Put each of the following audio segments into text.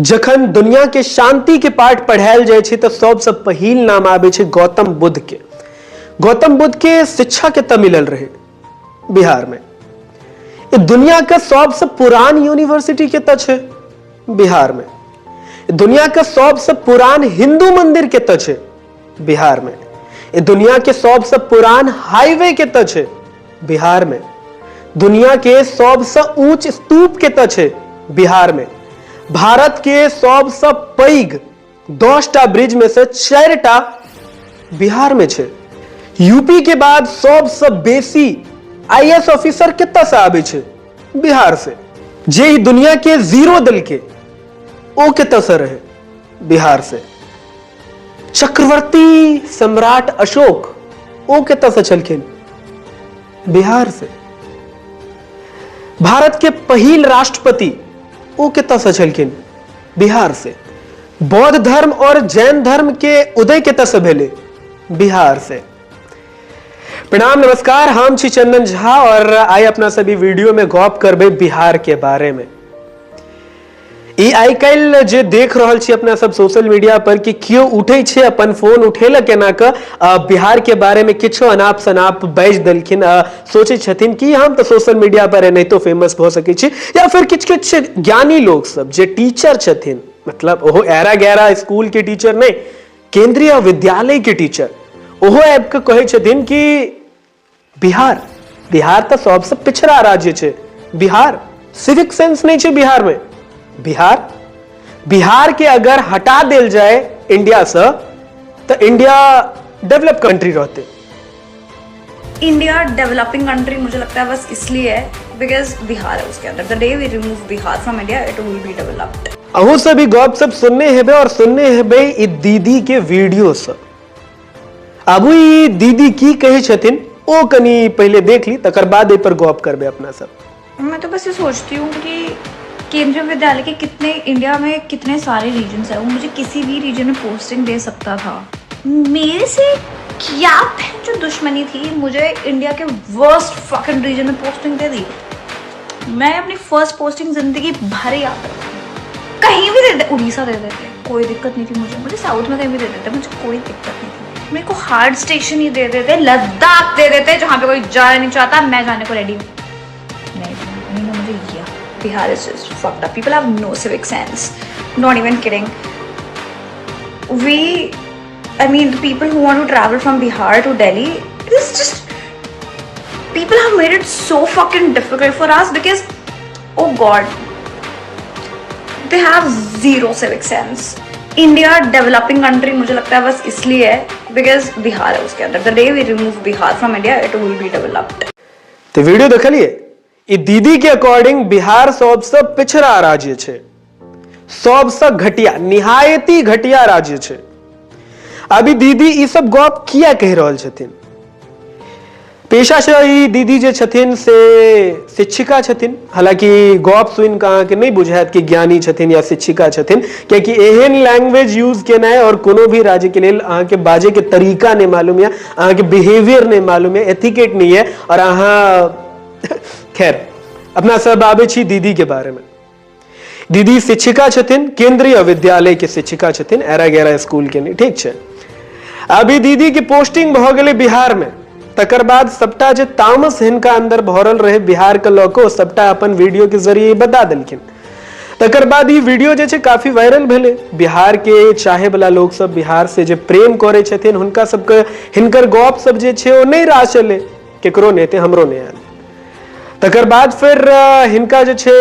जखन दुनिया के शांति के पाठ पढ़ायल जाय छै तो सबसे पहिल नाम आबे छै गौतम बुद्ध के। गौतम बुद्ध के शिक्षा के त मिलल रहे बिहार में। ये दुनिया का सबसे पुरान यूनिवर्सिटी के त छै बिहार में। दुनिया का सबसे पुरान हिंदू मंदिर के त छै बिहार में। ये दुनिया के सबसे पुरान हाईवे के त छै बिहार में। दुनिया के सबसे ऊंच स्तूप के त छै बिहार में। भारत के सबसे पैघ 10टा ब्रिज में से 4टा बिहार में छै। यूपी के बाद सबसे बेसी आईएएस ऑफिसर कितना से आबे छै बिहार से। जे ही दुनिया के जीरो दल के ओ कितना से रहे बिहार से। चक्रवर्ती सम्राट अशोक ओ कितना से चलखिन बिहार से। भारत के पहिल राष्ट्रपति वो कितना से चलखिन बिहार से। बौद्ध धर्म और जैन धर्म के उदय कितना से भेले बिहार से। प्रणाम नमस्कार, हम छी चंदन झा और आइ अपना सभी वीडियो में गप करबे बिहार के बारे में। ई आइ काल्हि जे देख रहल छी अपना सब सोशल मीडिया पर कि क्यों उठे छे अपन फोन उठेल केना के बिहार के बारे में किछो अनाप शनाप बाजि देलखिन। सोचे छथिन कि हम तो सोशल मीडिया पर नहीं तो फेमस हो सके छी, या फिर किछ किछ ज्ञानी लोग सब जे टीचर छथिन, मतलब ओहो एरा गैरा स्कूल के टीचर नहीं, केंद्रीय विद्यालय के टीचर, ओहो आबि के कहे छथिन कि बिहार तो सबसे पिछड़ा राज्य छे। बिहार सिविक सेंस नहीं छे बिहार में। बिहार के अगर हटा देल जाए इंडिया से तो इंडिया डेवलप कंट्री रहते। इंडिया डेवलपिंग कंट्री मुझे लगता है बस इसलिए है बिकॉज बिहार है उसके अंदर। The day we remove Bihar from India it will be developed. अहू से भी गप सब सुनने हेबे और सुनने हेबे ई दीदी के वीडियो से। अब ई दीदी की कहे छथिन ओ कनी पहले देख ली, तकर बाद ए पर गप करबे अपना सब। मैं तो बस ये सोचती हूँ कि केंद्रीय विद्यालय के कितने इंडिया में कितने सारे रीजन्स है, वो मुझे किसी भी रीजन में पोस्टिंग दे सकता था। मेरे से क्या जो दुश्मनी थी, मुझे इंडिया के वर्स्ट फकिंग रीजन में पोस्टिंग दे दी। मैं अपनी फर्स्ट पोस्टिंग जिंदगी भर याद रखूंगी। कहीं भी दे दे, उड़ीसा दे देते कोई दिक्कत नहीं थी मुझे साउथ में कहीं भी दे देते मुझे कोई दिक्कत नहीं थी। मेरे को हार्ड स्टेशन ही दे देते, लद्दाख दे देते जहाँ पे कोई जाना नहीं चाहता, मैं जाने को रेडी हूँ। नहीं मुझे किया। Bihar is just fucked up. People have no civic sense. Not even kidding. The people who want to travel from Bihar to Delhi, it is just, people have made it so fucking difficult for us because, oh God, they have zero civic sense. India developing country मुझे लगता है बस इसलिए है because Bihar है उसके अंदर। The day we remove Bihar from India, it will be developed. तो वीडियो देख लिए। ई दीदी के अकॉर्डिंग बिहार सबसे पिछड़ा राज्य छे, सबसे घटिया, निहायती घटिया राज्य छे। अभी दीदी ई सब गप किया कह रहल छथिन। पेशा से ई दीदी जे छथिन से शिक्षिका छथिन। हालांकि गप सुन के अहाँ के नहीं बुझायत कि ज्ञानी छथिन या शिक्षिका छथिन, क्योंकि एहन लैंग्वेज यूज केना है और कोनो भी राज्य के लेल अहाँ के बाजे के तरीका नहीं मालूम है, अहाँ के बिहेवियर नहीं मालूम है, एथिकेट नहीं है, और अहाँ खैर अपना सब आबे छी दीदी के बारे में। दीदी शिक्षिका छथिन, केंद्रीय विद्यालय के शिक्षिका छथिन, एरा गैरा स्कूल के नहीं, ठीक छे। अभी दीदी की पोस्टिंग भ गेले बिहार में, तकर बाद सबटा जे तामस हिनका अंदर भरल रहे बिहार के लोको सबटा अपन वीडियो के जरिए बता देलखिन। तकर बाद ई वीडियो जे छे काफी वायरल भेले। बिहार के चाहे वाला लोग सब, बिहार से जे प्रेम करे छथिन, हुनका सबके हिनकर गप सब जे छे ओ नहीं राह चले, केकरो नेते हमरो नहीं आयल। तकर बाद फिर हिनका जे छे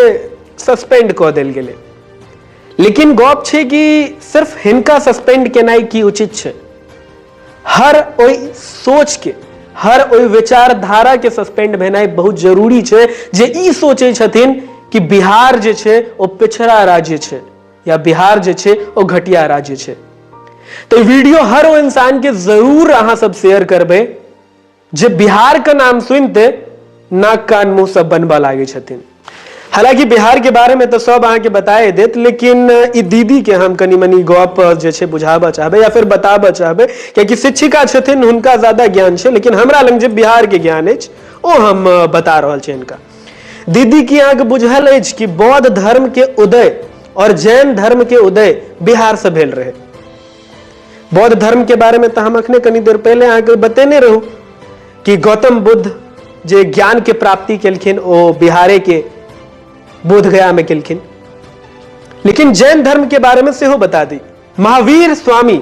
सस्पेंड क देल गेले। लेकिन गप छे कि सिर्फ हिनका सस्पेंड केनाई की उचित छे। हर ओई सोच के, हर ओई विचारधारा के सस्पेंड भेनाई बहुत जरूरी छे जे ई सोचे छथिन कि बिहार जे छे ओ पिछड़ा राज्य छे या बिहार जे छे ओ घटिया राज्य छे। तो वीडियो हर वो इंसान के जरूर अहाँ सब शेयर करबे जे बिहार का नाम सुनते नाक कान मुंह सब बनबा लागे छथिन। हालांकि बिहार के बारे में तो सब अहाँ के बताए देत, लेकिन ई दीदी के हम कनी मनी गप जे छे बुझाबा चाहबे या फिर बताबा चाहबे, क्योंकि शिक्षिका छथिन, हुनका ज्यादा ज्ञान छे, लेकिन हमरा लग जे बिहार के ज्ञान अछि ओ हम बता रहल छी। इनका दीदी की अहाँ के बुझल अछि कि बौद्ध धर्म के उदय और जैन धर्म के उदय बिहार से भेल रहे। बौद्ध धर्म के बारे में तो हम अखने कनी देर पहले आगे बतेने रहूं कि गौतम बुद्ध जे ज्ञान के प्राप्ति केलखिन ओ बिहारे के बोध गया में केलखिन। लेकिन जैन धर्म के बारे में सेहो बता दी। महावीर स्वामी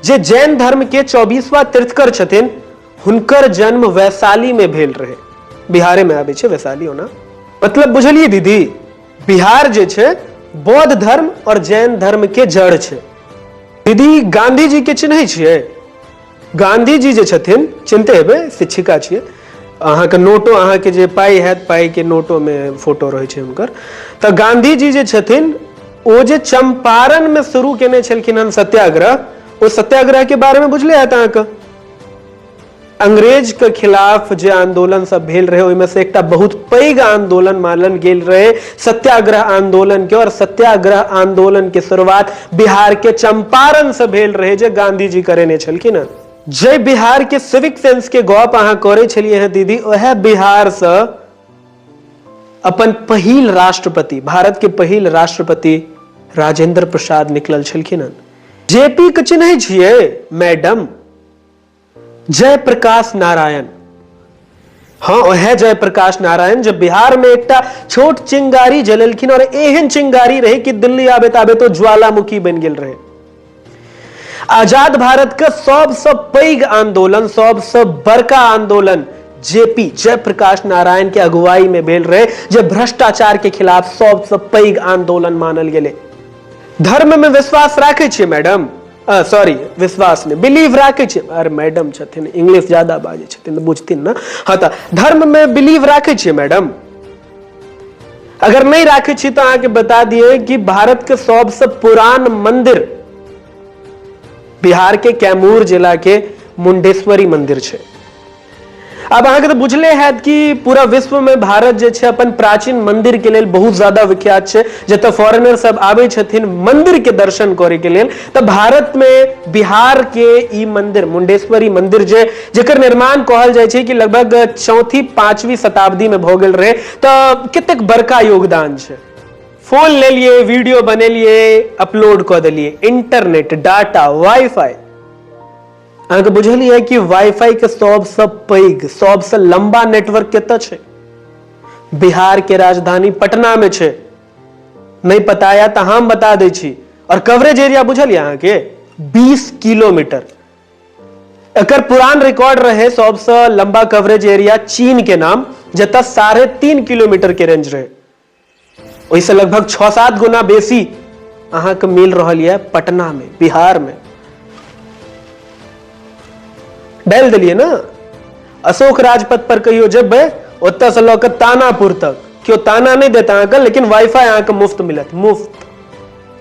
जे जैन धर्म के 24वां तीर्थकर छथिन, हुनकर जन्म वैशाली में भेल रहे। बिहारे में आबे छे वैशाली होना, मतलब बुझलिए दीदी, बिहार जे छे बौद्ध धर्म और जैन धर्म के जड़ छे। दीदी गांधी जी के चिन्है छियै? गांधी जी जे छथिन चिन्हते हेबै, शिक्षिका छियै। अहाँ के नोटो, अहाँ के जे पाई हैत, पाई के नोटो में फोटो रहे छे हुनकर। तो गांधी जी जे छथिन ओ जे चंपारण में शुरू केने छलखिन हन सत्याग्रह, ओ सत्याग्रह के बारे में बुझले हैत अहाँके। अंग्रेज के खिलाफ जे आंदोलन सब भेल रहे, ओहिमे से एकटा बहुत पैघ आंदोलन मानल गेल रहे सत्याग्रह आंदोलन के। और सत्याग्रह आंदोलन के शुरुआत बिहार के चंपारण से भेल रहे, जे गांधी जी करेने छलखिन हन। जे बिहार के सिविक सेंस के गप अहाँ करे छलिए हैं दीदी, ओहे बिहार से अपन पहिल राष्ट्रपति, भारत के पहिल राष्ट्रपति राजेंद्र प्रसाद निकलल छलखिन हन। जेपी के चिन्है छियै? मैडम जयप्रकाश नारायण। हाँ, वह जयप्रकाश नारायण जब बिहार में एकटा छोट चिंगारी जलेलखिन, और एहन चिंगारी रहे कि दिल्ली आबे ताबे तो ज्वालामुखी बन गेल रहे। आजाद भारत के सबसे पैघ आंदोलन, सबसे बड़का आंदोलन जेपी जयप्रकाश नारायण के अगुवाई में भेल रहे, जे भ्रष्टाचार के खिलाफ सबसे पैघ आंदोलन मानल गेले। धर्म में विश्वास राखे छियै मैडम? सॉरी, विश्वास नहीं, बिलीव राखे छियै। अरे मैडम छथिन, इंग्लिश ज्यादा बाजे छथिन तो बुझथिन ना। हाँ, तो धर्म में बिलीव राखे छियै मैडम? अगर नहीं राखे छी तो आके बता दिए कि भारत के सबसे पुरान मंदिर बिहार के कैमूर जिला के मुंडेश्वरी मंदिर छे। अब अहाँ के तो बुझले है कि पूरा विश्व में भारत जे छे अपन प्राचीन मंदिर के लेल बहुत ज्यादा विख्यात छे, जतऽ फॉरेनर सब आबे छथिन मंदिर के दर्शन करे के लेल। तो भारत में बिहार के ई मंदिर मुंडेश्वरी मंदिर जेकर निर्माण कहल जाय छे कि लगभग 4वीं-5वीं शताब्दी में भ गेल रहे। तो कतेक बड़का योगदान छे। फोन ले लिए, वीडियो बनेलिए, अपलोड कर देलिए, इंटरनेट, डाटा, वाईफाई। अहाँके बुझलिए कि वाईफाई के सबसे पैघ, सबसे लंबा नेटवर्क कतऽ छै? बिहार के राजधानी पटना में छै। नहीं पता या तो हम बता दै छी। और कवरेज एरिया बुझलिए अहाँके 20 किलोमीटर। एकर पुरान रिकॉर्ड रहे सबसे लंबा कवरेज एरिया चीन के नाम, जतऽ 3.5 किलोमीटर के रेंज रहे। ओहिसे लगभग 6-7 गुना बेसी अहाँके मिल रहल है पटना में, बिहार में। डाल दिलिए ना। अशोक राजपथ पर कहियो जेबै, ओतऽ से लऽ तानापुर तक क्यों ताना नहीं देता अहाँके, लेकिन वाईफाई अहाँके मुफ्त मिलत, मुफ्त।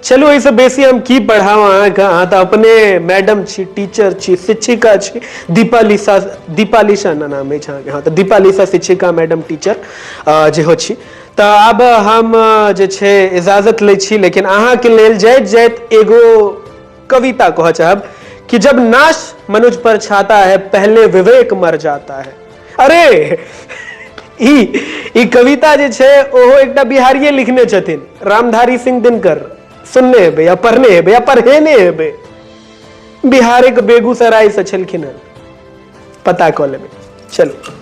चलू एहिसँ बेसी हम की पढ़ाऊ अहाँके। अहाँ तऽ अपने मैडम छी, टीचर छी, शिक्षिका छी। दीपालिशा नाम अछि अहाँके। हाँ, तऽ दीपालिशा शिक्षिका, मैडम टीचर जे हो छी। तो अब हम जे छे इजाजत ले छी, लेकिन अहाँके लेल जाइत जाइत एगो कविता कह चाहब कि जब नाश मनुज पर छाता है, पहले विवेक मर जाता है। अरे ई कविता जे छे ओहो एकटा बिहारिये लिखने छथिन, रामधारी सिंह दिनकर। सुनने हेबै या पढ़ने हेबै या पढ़ेने हेबै। बिहार के बेगूसराय से छलखिन, पता कऽ लेबै। चलो।